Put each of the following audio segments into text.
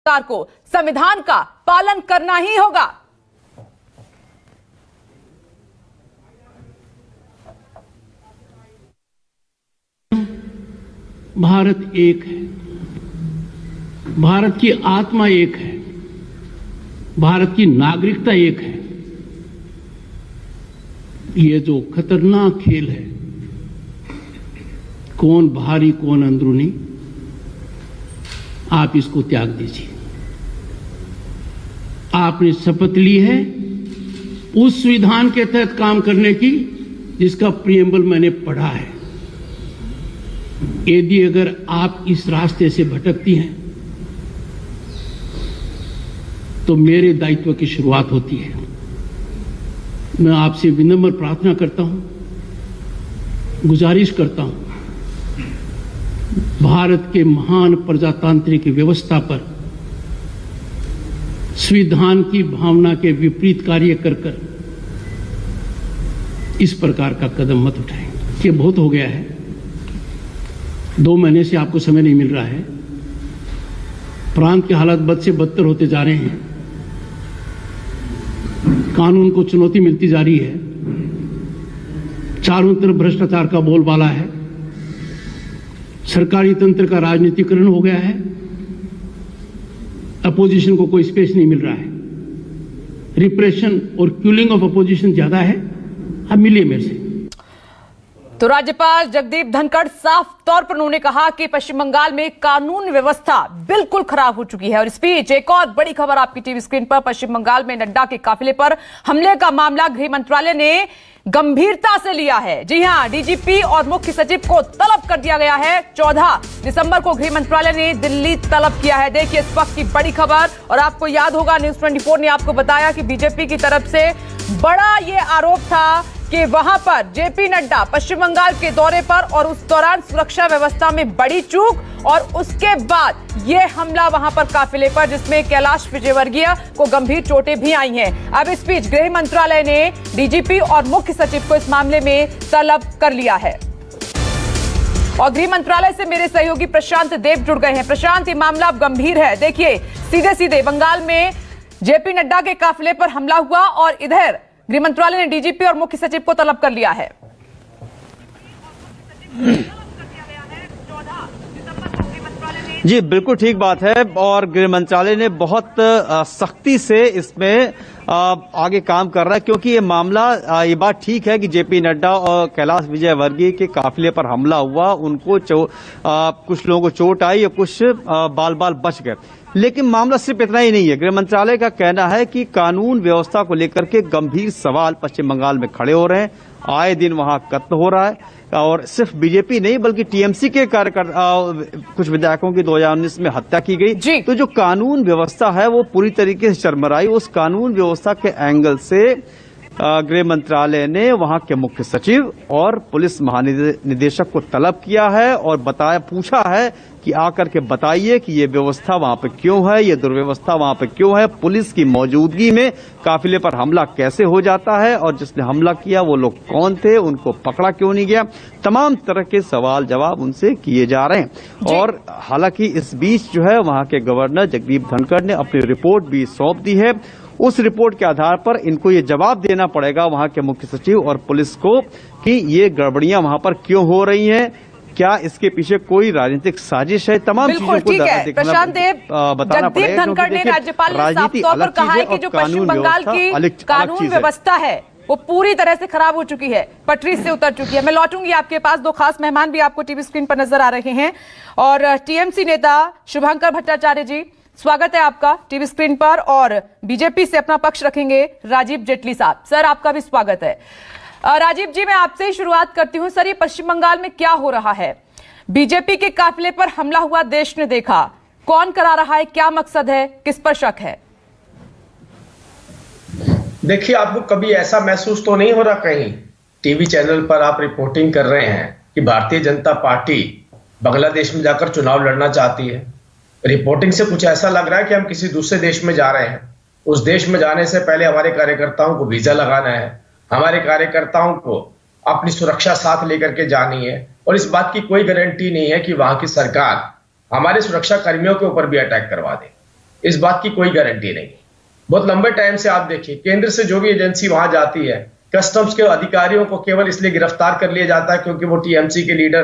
सरकार को संविधान का पालन करना ही होगा। भारत एक है, भारत की आत्मा एक है, भारत की नागरिकता एक है। ये जो खतरनाक खेल है, कौन बाहरी कौन अंदरूनी, आप इसको त्याग दीजिए। आपने शपथ ली है उस संविधान के तहत काम करने की जिसका प्रियम्बल मैंने पढ़ा है। यदि अगर आप इस रास्ते से भटकती हैं तो मेरे दायित्व की शुरुआत होती है। मैं आपसे विनम्र प्रार्थना करता हूं, गुजारिश करता हूं, भारत के महान प्रजातांत्रिक व्यवस्था पर संविधान की भावना के विपरीत कार्य कर इस प्रकार का कदम मत उठाएं। ये बहुत हो गया है। 2 महीने से आपको समय नहीं मिल रहा है। प्रांत के हालात बद से बदतर होते जा रहे हैं। कानून को चुनौती मिलती जा रही है। चारों तरफ भ्रष्टाचार का बोलबाला है। सरकारी तंत्र का राजनीतिकरण हो गया है। अपोजिशन को कोई स्पेस नहीं मिल रहा है। रिप्रेशन और किलिंग ऑफ अपोजिशन ज्यादा है। अब मिलिए मेरे से। तो राज्यपाल जगदीप धनखड़ साफ तौर पर उन्होंने कहा कि पश्चिम बंगाल में कानून व्यवस्था बिल्कुल खराब हो चुकी है। और इस बीच एक और बड़ी खबर आपकी टीवी स्क्रीन पर, पश्चिम बंगाल में नड्डा के काफिले पर हमले का मामला गृह मंत्रालय ने गंभीरता से लिया है। जी हां, डीजीपी और मुख्य सचिव को तलब कर दिया गया है। 14 दिसंबर को गृह मंत्रालय ने दिल्ली तलब किया है। देखिए इस वक्त की बड़ी खबर। और आपको याद होगा न्यूज़ 24 ने आपको बताया कि बीजेपी की तरफ से बड़ा ये आरोप था कि वहां पर जेपी नड्डा पश्चिम बंगाल के दौरे पर और उस दौरान सुरक्षा व्यवस्था में बड़ी चूक, और उसके बाद ये हमला वहां पर काफिले पर, जिसमें कैलाश विजयवर्गीय को गंभीर चोटें भी आई हैं। अब इस बीच गृह मंत्रालय ने डीजीपी और मुख्य सचिव को इस मामले में तलब कर लिया है। और गृह मंत्रालय से मेरे सहयोगी प्रशांत देव जुड़ गए हैं। प्रशांत, ये मामला अब गंभीर है। देखिए सीधे सीधे बंगाल में जेपी नड्डा के काफिले पर हमला हुआ और इधर गृह मंत्रालय ने डीजीपी और मुख्य सचिव को तलब कर लिया है। जी बिल्कुल ठीक बात है। और गृह मंत्रालय ने बहुत सख्ती से इसमें आगे काम कर रहा है, क्योंकि ये मामला, ये बात ठीक है कि जेपी नड्डा और कैलाश विजयवर्गीय के काफिले पर हमला हुआ, उनको कुछ लोगों को चोट आई और कुछ बाल बाल बच गए। लेकिन मामला सिर्फ इतना ही नहीं है। गृह मंत्रालय का कहना है कि कानून व्यवस्था को लेकर के गंभीर सवाल पश्चिम बंगाल में खड़े हो रहे हैं। आए दिन वहां कत्ल हो रहा है, और सिर्फ बीजेपी नहीं बल्कि टीएमसी के कार्यकर्ता, कुछ विधायकों की 2019 में हत्या की गई। तो जो कानून व्यवस्था है वो पूरी तरीके से चरमराई। उस कानून व्यवस्था के एंगल से गृह मंत्रालय ने वहां के मुख्य सचिव और पुलिस महानिदेशक को तलब किया है और पूछा है कि आकर के बताइए कि ये व्यवस्था वहां पे क्यों है, ये दुर्व्यवस्था वहां पे क्यों है, पुलिस की मौजूदगी में काफिले पर हमला कैसे हो जाता है, और जिसने हमला किया वो लोग कौन थे, उनको पकड़ा क्यों नहीं गया। तमाम तरह के सवाल जवाब उनसे किए जा रहे हैं। और हालांकि इस बीच जो है वहां के गवर्नर जगदीप धनखड़ ने अपनी रिपोर्ट भी सौंप दी है। उस रिपोर्ट के आधार पर इनको ये जवाब देना पड़ेगा वहां के मुख्य सचिव और पुलिस को कि ये गड़बड़ियां वहां पर क्यों हो रही हैं, क्या इसके पीछे कोई राजनीतिक साजिश है। तमाम चीजों को प्रशांत देव, जगदीप धनखड़ ने राज्यपाल ने साफ तौर पर कहा है कि जो पश्चिम बंगाल की कानून व्यवस्था है वो पूरी तरह से खराब हो चुकी है, पटरी से उतर चुकी है। मैं लौटूंगी आपके पास। 2 खास मेहमान भी आपको टीवी स्क्रीन पर नजर आ रहे हैं। और टीएमसी नेता शुभंकर भट्टाचार्य जी, स्वागत है आपका टीवी स्क्रीन पर। और बीजेपी से अपना पक्ष रखेंगे राजीव जेटली साहब। सर आपका भी स्वागत है। राजीव जी, मैं आपसे ही शुरुआत करती हूं। सर, ये पश्चिम बंगाल में क्या हो रहा है? बीजेपी के काफिले पर हमला हुआ, देश ने देखा। कौन करा रहा है, क्या मकसद है, किस पर शक है? देखिए, आपको कभी ऐसा महसूस तो नहीं हो रहा कहीं टीवी चैनल पर आप रिपोर्टिंग कर रहे हैं कि भारतीय जनता पार्टी बांग्लादेश में जाकर चुनाव लड़ना चाहती है? रिपोर्टिंग से कुछ ऐसा लग रहा है कि हम किसी दूसरे देश में जा रहे हैं। उस देश में जाने से पहले हमारे कार्यकर्ताओं को वीजा लगाना है, हमारे कार्यकर्ताओं को अपनी सुरक्षा साथ लेकर के जानी है, और इस बात की कोई गारंटी नहीं है कि वहां की सरकार हमारे सुरक्षा कर्मियों के ऊपर भी अटैक करवा दे। इस बात की कोई गारंटी नहीं। बहुत लंबे टाइम से आप देखिए, केंद्र से जो भी एजेंसी वहां जाती है, कस्टम्स के अधिकारियों को केवल इसलिए गिरफ्तार कर लिया जाता है क्योंकि वो टीएमसी के लीडर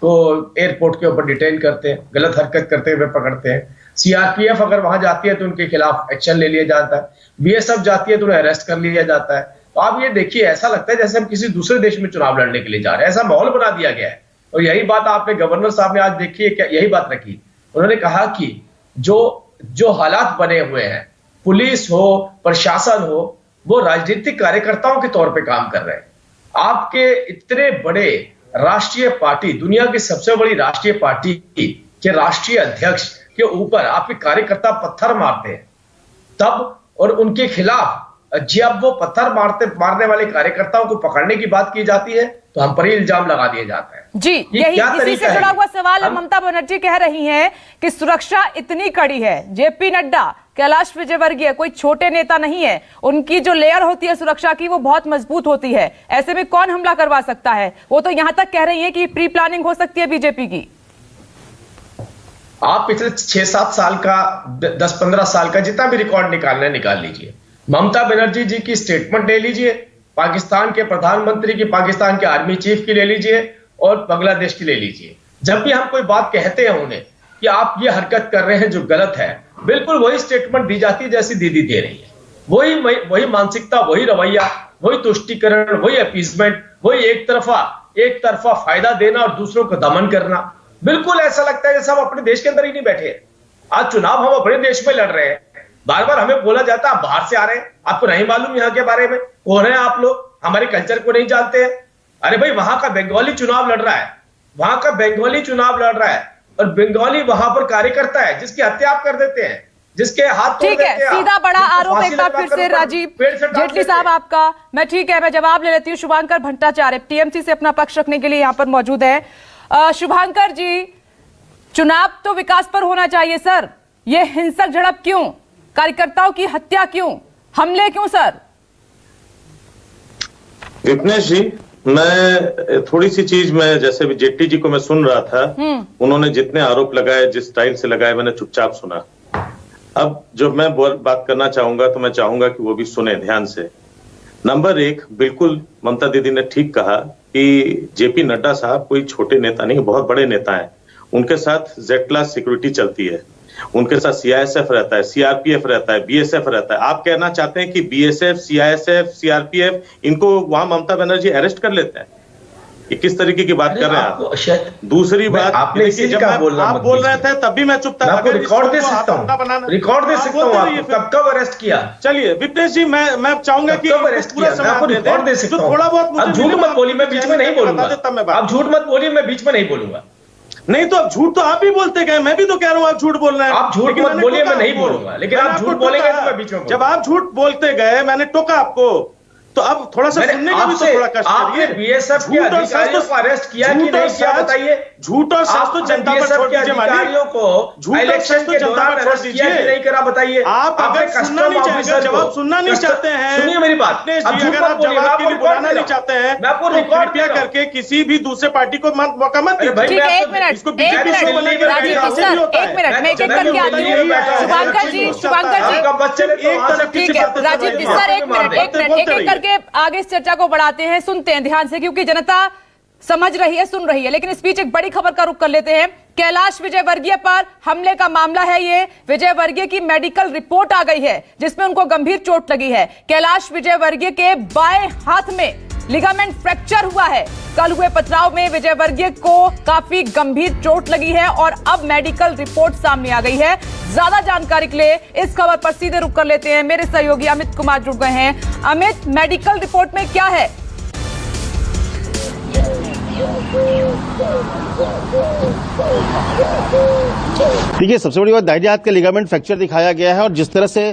को एयरपोर्ट के ऊपर डिटेन करते हैं, गलत हरकत करते हुए पकड़ते हैं। सीआरपीएफ अगर वहां जाती है तो उनके खिलाफ एक्शन ले लिया जाता है, बीएसएफ जाती है तो उन्हें अरेस्ट कर लिया जाता है। तो आप ये देखिए, ऐसा लगता है जैसे हम किसी दूसरे देश में चुनाव लड़ने के लिए जा रहे हैं, ऐसा माहौल बना दिया गया है। और यही बात आपने गवर्नर साहब ने आज देखिए क्या यही बात रखी, उन्होंने कहा कि जो हालात बने हुए हैं, पुलिस हो, प्रशासन हो, वो राजनीतिक कार्यकर्ताओं के तौर पे काम कर रहे हैं। आपके इतने बड़े राष्ट्रीय पार्टी, दुनिया की सबसे बड़ी राष्ट्रीय पार्टी के राष्ट्रीय अध्यक्ष के ऊपर आपके कार्यकर्ता पत्थर मारते हैं तब, और उनके खिलाफ जब वो पत्थर मारने वाले कार्यकर्ताओं को पकड़ने की बात की जाती है तो हम पर ही इल्जाम लगा दिया जाता है। जी, यही इसी से जुड़ा हुआ सवाल है। ममता बनर्जी कह रही हैं कि सुरक्षा इतनी कड़ी है, जेपी नड्डा, कैलाश विजयवर्गीय कोई छोटे नेता नहीं है, उनकी जो लेयर होती है सुरक्षा की वो बहुत मजबूत होती है। ऐसे में कौन हमला करवा सकता है? वो तो यहां तक कह रही है कि प्री प्लानिंग हो सकती है बीजेपी की। आप पिछले 6-7 साल का, 10-15 साल का जितना भी रिकॉर्ड निकालना है निकाल लीजिए। ममता बनर्जी जी की स्टेटमेंट ले लीजिए, पाकिस्तान के प्रधानमंत्री की, पाकिस्तान के आर्मी चीफ की ले लीजिए, और बांग्लादेश की ले लीजिए। जब भी हम कोई बात कहते हैं उन्हें कि आप ये हरकत कर रहे हैं जो गलत है, बिल्कुल वही स्टेटमेंट दी जाती है जैसी दीदी दे रही है। वही मानसिकता, वही रवैया, वही तुष्टीकरण, वही अपीजमेंट, वही एक तरफा फायदा देना और दूसरों को दमन करना। बिल्कुल ऐसा लगता है जैसे हम अपने देश के अंदर ही नहीं बैठे। आज चुनाव हम अपने देश में लड़ रहे हैं, बार बार हमें बोला जाता है आप बाहर से आ रहे हैं, आपको नहीं मालूम यहाँ के बारे में, कौन है आप लोग, हमारे कल्चर को नहीं जानते हैं। अरे भाई, वहां का बंगाली चुनाव लड़ रहा है, वहां का बंगाली चुनाव लड़ रहा है, और बंगाली वहां पर कार्यकर्ता है जिसकी हत्या आप कर देते हैं, जिसके हाथ तोड़ देते हैं। ठीक है, सीधा बड़ा आरोप एक बार फिर से राजीव जेटली साहब आपका। मैं ठीक है, मैं जवाब ले लेती हूँ। शुभांकर भट्टाचार्य टीएमसी से अपना पक्ष रखने के लिए यहाँ पर मौजूद है। शुभांकर जी, चुनाव तो विकास पर होना चाहिए सर, ये हिंसक झड़प क्यों, कार्यकर्ताओं की हत्या क्यों, हमले क्यों सर? विपनेश जी, मैं थोड़ी सी चीज, मैं जैसे भी जेटली जी को मैं सुन रहा था, उन्होंने जितने आरोप लगाए, जिस स्टाइल से लगाए, मैंने चुपचाप सुना। अब जो मैं बात करना चाहूंगा तो मैं चाहूंगा कि वो भी सुने ध्यान से। नंबर 1, बिल्कुल ममता दीदी ने ठीक कहा कि जेपी नड्डा साहब कोई छोटे नेता नहीं, बहुत बड़े नेता हैं। उनके साथ जेड क्लास सिक्योरिटी चलती है, उनके साथ सीआईएसएफ रहता है, सीआरपीएफ रहता है, बीएसएफ रहता है। आप कहना चाहते हैं कि बीएसएफ, सीआईएसएफ, सीआरपीएफ इनको वहां ममता बनर्जी अरेस्ट कर लेते हैं? ये किस तरीके की बात कर रहे हैं आप? दूसरी बात, आपने इसी का बोलना, आप बोल रहे थे तब भी मैं चुप था। आपको रिकॉर्ड दे सकता हूं, रिकॉर्ड दे सकता हूं आपको, कब अरेस्ट किया। चलिए विपनेश जी, मैं चाहूंगा कि अरेस्ट किया, मैं आपको रिकॉर्ड दे सकता हूं। थोड़ा बहुत आप झूठ मत बोलिए, मैं बीच में नहीं बोलूंगा। आप झूठ मत बोलिए, मैं बीच में नहीं बोलूंगा। नहीं तो अब झूठ तो आप ही बोलते गए, मैं भी तो कह रहा हूं आप झूठ बोल रहे हैं। आप झूठ मत बोलिए, मैं नहीं बोलूंगा, लेकिन आप झूठ बोलेंगे तो मैं बीच में। जब आप झूठ बोलते गए, मैंने टोका आपको, तो अब थोड़ा सा सुनने का भी तो थोड़ा कष्ट करिए। बीएसएफ के अधिकारियों को अरेस्ट किया कि नहीं किया बताइए। झूठ और सच तो जनता पर छोड़ दीजिए मालिक, झूठ और सच तो जनता पर छोड़ दीजिए, नहीं करा बताइए। आप अगर सुनना नहीं चाहते, जवाब सुनना नहीं चाहते हैं, सुनिए मेरी बात। अगर आप जवाब के लिए बुलाना नहीं चाहते हैं, तो कृपया करके किसी भी दूसरे पार्टी को मौका मत दीजिए। एक मिनट, मैं एक करके आती हूँ। शुभांकर जी, ठीक है राजीव जी, सर एक मिनट करके आगे इस चर्चा को बढ़ाते हैं, सुनते हैं ध्यान से, क्योंकि जनता समझ रही है, सुन रही है। लेकिन इस बीच एक बड़ी खबर का रुख कर लेते हैं। कैलाश विजयवर्गीय पर हमले का मामला है ये। विजयवर्गीय की मेडिकल रिपोर्ट आ गई है जिसमें उनको गंभीर चोट लगी है। कैलाश विजयवर्गीय के बाएं हाथ में लिगामेंट फ्रैक्चर हुआ है। कल हुए पथराव में विजयवर्गीय को काफी गंभीर चोट लगी है और अब मेडिकल रिपोर्ट सामने आ गई है। ज्यादा जानकारी के लिए इस खबर पर सीधे रुक कर लेते हैं। मेरे सहयोगी अमित कुमार जुड़ गए हैं। अमित, मेडिकल रिपोर्ट में क्या है? देखिए, सबसे बड़ी बात, दाहिने हाथ का लिगामेंट फ्रैक्चर दिखाया गया है और जिस तरह से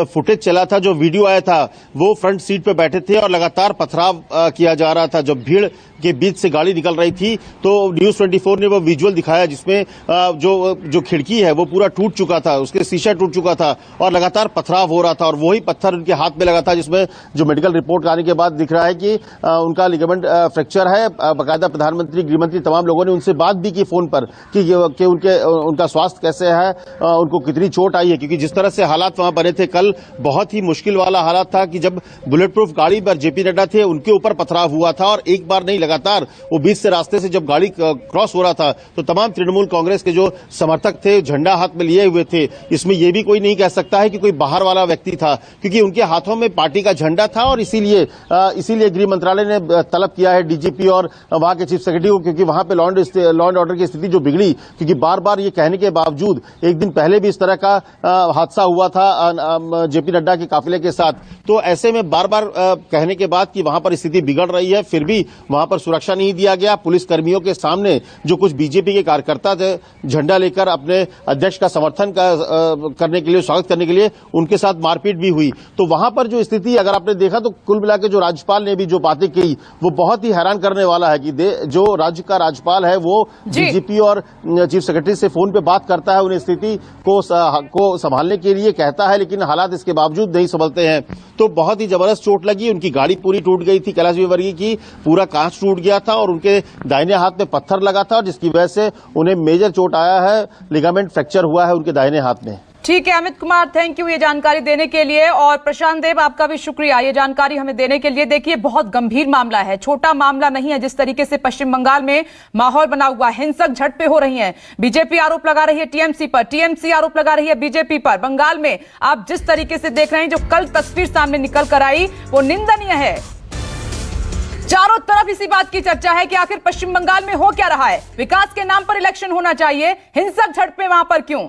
फुटेज चला था, जो वीडियो आया था, वो फ्रंट सीट पे बैठे थे और लगातार पथराव किया जा रहा था। जब भीड़ के बीच से गाड़ी निकल रही थी तो न्यूज 24 ने वो विजुअल दिखाया जिसमें जो खिड़की है वो पूरा टूट चुका था, उसके शीशा टूट चुका था और लगातार पथराव हो रहा था और वही पत्थर उनके हाथ में लगा था, जिसमें जो मेडिकल रिपोर्ट आने के बाद दिख रहा है कि उनका लिगामेंट फ्रैक्चर है। बाकायदा प्रधानमंत्री प्रधानमंत्री, गृहमंत्री, तमाम लोगों ने उनसे बात भी की फोन पर कि उनका स्वास्थ्य कैसे है, उनको कितनी चोट आई है, क्योंकि जिस तरह से हालात वहां बने थे कल, बहुत ही मुश्किल वाला हालात था कि जब बुलेट प्रूफ गाड़ी पर जेपी नड्डा थे उनके ऊपर पथराव हुआ था और एक बार नहीं लगातार वो बीच से रास्ते से जब गाड़ी क्रॉस हो रहा था तो तमाम तृणमूल कांग्रेस के जो समर्थक थे झंडा हाथ में लिए हुए थे। इसमें यह भी कोई नहीं कह सकता है कि कोई बाहर वाला व्यक्ति था, क्योंकि उनके हाथों में पार्टी का झंडा था और इसीलिए गृह मंत्रालय ने तलब किया है डीजीपी और वहां के चीफ सेक्रेटरी को, क्योंकि वहां पे लॉ एंड ऑर्डर की स्थिति जो बिगड़ी, क्योंकि बार बार ये कहने के बावजूद एक दिन पहले भी इस तरह का हादसा हुआ था जेपी नड्डा के काफिले के साथ, तो ऐसे में बार बार कहने के बाद कि वहां पर स्थिति बिगड़ रही है, फिर भी वहां पर सुरक्षा नहीं दिया गया। पुलिस कर्मियों के सामने जो कुछ बीजेपी के कार्यकर्ता थे झंडा लेकर अपने अध्यक्ष का समर्थन करने के लिए, स्वागत करने के लिए, उनके साथ मारपीट भी हुई। तो वहां पर जो स्थिति अगर आपने देखा तो कुल मिला के जो राज्यपाल ने भी जो बातें की वो बहुत ही हैरान करने वाला है कि जो राज्य का राज्यपाल है वो डीजीपी और चीफ सेक्रेटरी से फोन पे बात करता है, उन्हें स्थिति को संभालने के लिए कहता है, लेकिन हालात इसके बावजूद नहीं संभलते हैं। तो बहुत ही जबरदस्त चोट लगी, उनकी गाड़ी पूरी टूट गई थी, कैलाश विजयवर्गीय की पूरा कांच टूट गया था और उनके दाहिने हाथ में पत्थर लगा था, जिसकी वजह से उन्हें मेजर चोट आया है, लिगामेंट फ्रैक्चर हुआ है उनके दाहिने हाथ में। ठीक है अमित कुमार, थैंक यू ये जानकारी देने के लिए, और प्रशांत देव आपका भी शुक्रिया ये जानकारी हमें देने के लिए। देखिए बहुत गंभीर मामला है, छोटा मामला नहीं है। जिस तरीके से पश्चिम बंगाल में माहौल बना हुआ, हिंसक झड़पें हो रही हैं, बीजेपी आरोप लगा रही है टीएमसी पर, टीएमसी आरोप लगा रही है बीजेपी पर। बंगाल में आप जिस तरीके से देख रहे हैं, जो कल तस्वीर सामने निकल कर आई वो निंदनीय है। चारों तरफ इसी बात की चर्चा है कि आखिर पश्चिम बंगाल में हो क्या रहा है। विकास के नाम पर इलेक्शन होना चाहिए, हिंसक झड़पें वहां पर क्यों?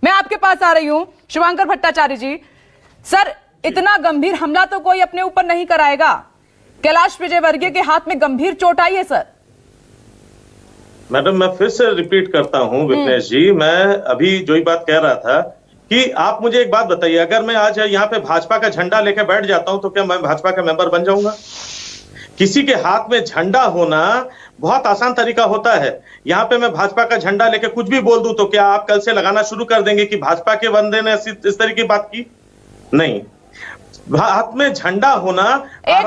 मैं आपके पास आ रही हूं शुभांकर भट्टाचार्य जी। सर इतना गंभीर हमला तो कोई अपने ऊपर नहीं कराएगा, कैलाश विजयवर्गीय के हाथ में गंभीर चोट आई है सर। मैडम मैं फिर से रिपीट करता हूं विघ्नेश जी, मैं अभी जो ही बात कह रहा था कि आप मुझे एक बात बताइए, अगर मैं आज यहाँ पे भाजपा का झंडा लेके बैठ जाता हूं तो क्या मैं भाजपा का मेंबर बन जाऊंगा? किसी के हाथ में झंडा होना बहुत आसान तरीका होता है। यहाँ पे मैं भाजपा का झंडा लेके कुछ भी बोल दूं तो क्या आप कल से लगाना शुरू कर देंगे कि भाजपा के बंदे ने इस तरह की बात की? नहीं, हाथ में झंडा होना आराम